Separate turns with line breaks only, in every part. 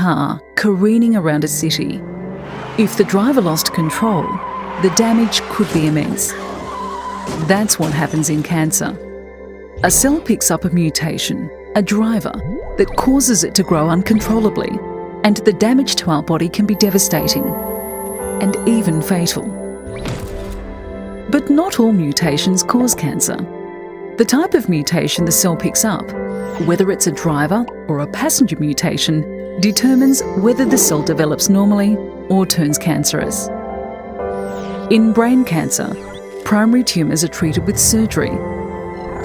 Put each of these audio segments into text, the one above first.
car careening around a city. If the driver lost control, the damage could be immense. That's what happens in cancer. A cell picks up a mutation, a driver, that causes it to grow uncontrollably, and the damage to our body can be devastating and even fatal. But not all mutations cause cancer. The type of mutation the cell picks up, whether it's a driver or a passenger mutation, determines whether the cell develops normally or turns cancerous. In brain cancer, primary tumours are treated with surgery,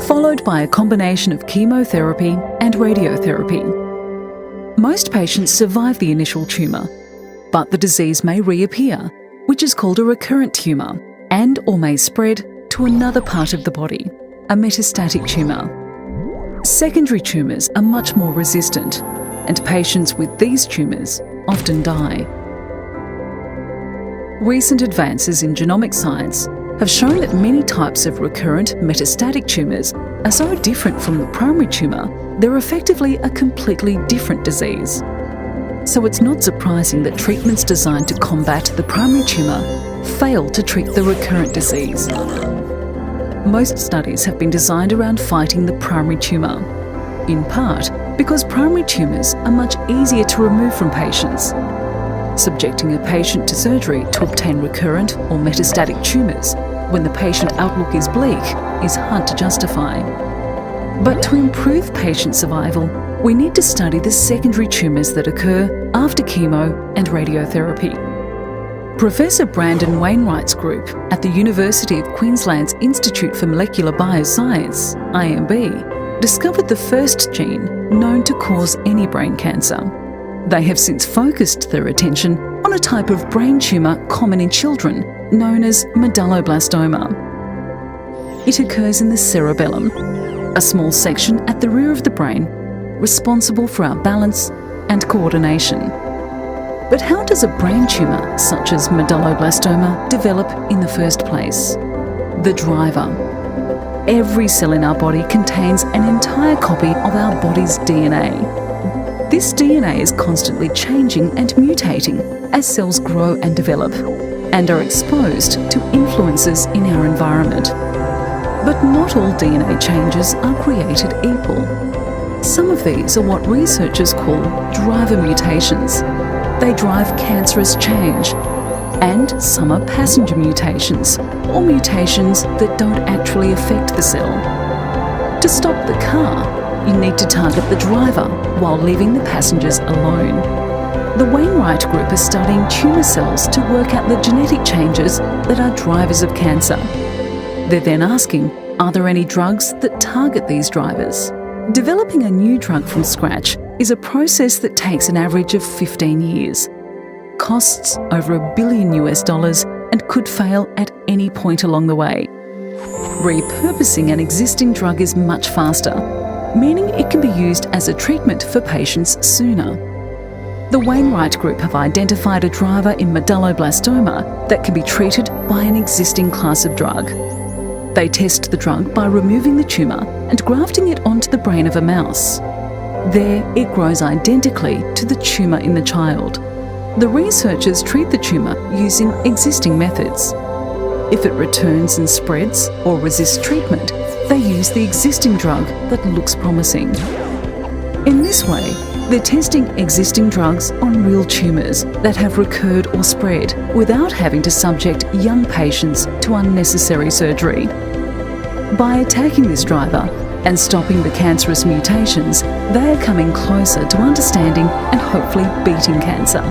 followed by a combination of chemotherapy and radiotherapy. Most patients survive the initial tumour, but the disease may reappear, which is called a recurrent tumour, and or may spread to another part of the body, a metastatic tumour. Secondary tumours are much more resistant, and patients with these tumours often die. Recent advances in genomic science have shown that many types of recurrent metastatic tumours are so different from the primary tumour, they're effectively a completely different disease. So it's not surprising that treatments designed to combat the primary tumour fail to treat the recurrent disease. Most studies have been designed around fighting the primary tumour, in part because primary tumours are much easier to remove from patients. Subjecting a patient to surgery to obtain recurrent or metastatic tumours when the patient outlook is bleak is hard to justify. But to improve patient survival, we need to study the secondary tumours that occur after chemo and radiotherapy. Professor Brandon Wainwright's group at the University of Queensland's Institute for Molecular Bioscience, IMB, discovered the first gene known to cause any brain cancer. They have since focused their attention on a type of brain tumour common in children known as medulloblastoma. It occurs in the cerebellum, a small section at the rear of the brain responsible for our balance and coordination. But how does a brain tumour such as medulloblastoma develop in the first place? The driver. Every cell in our body contains an entire copy of our body's DNA. This DNA is constantly changing and mutating as cells grow and develop, and are exposed to influences in our environment. But not all DNA changes are created equal. Some of these are what researchers call driver mutations. They drive cancerous change. And some are passenger mutations, or mutations that don't actually affect the cell. To stop the car, you need to target the driver while leaving the passengers alone. The Wainwright group is studying tumour cells to work out the genetic changes that are drivers of cancer. They're then asking, are there any drugs that target these drivers? Developing a new drug from scratch is a process that takes an average of 15 years, costs over $1 billion and could fail at any point along the way. Repurposing an existing drug is much faster, meaning it can be used as a treatment for patients sooner. The Wainwright Group have identified a driver in medulloblastoma that can be treated by an existing class of drug. They test the drug by removing the tumour and grafting it onto the brain of a mouse. There, it grows identically to the tumour in the child. The researchers treat the tumour using existing methods. If it returns and spreads or resists treatment, they use the existing drug that looks promising. In this way, they're testing existing drugs on real tumours that have recurred or spread without having to subject young patients to unnecessary surgery. By attacking this driver and stopping the cancerous mutations, they are coming closer to understanding and hopefully beating cancer.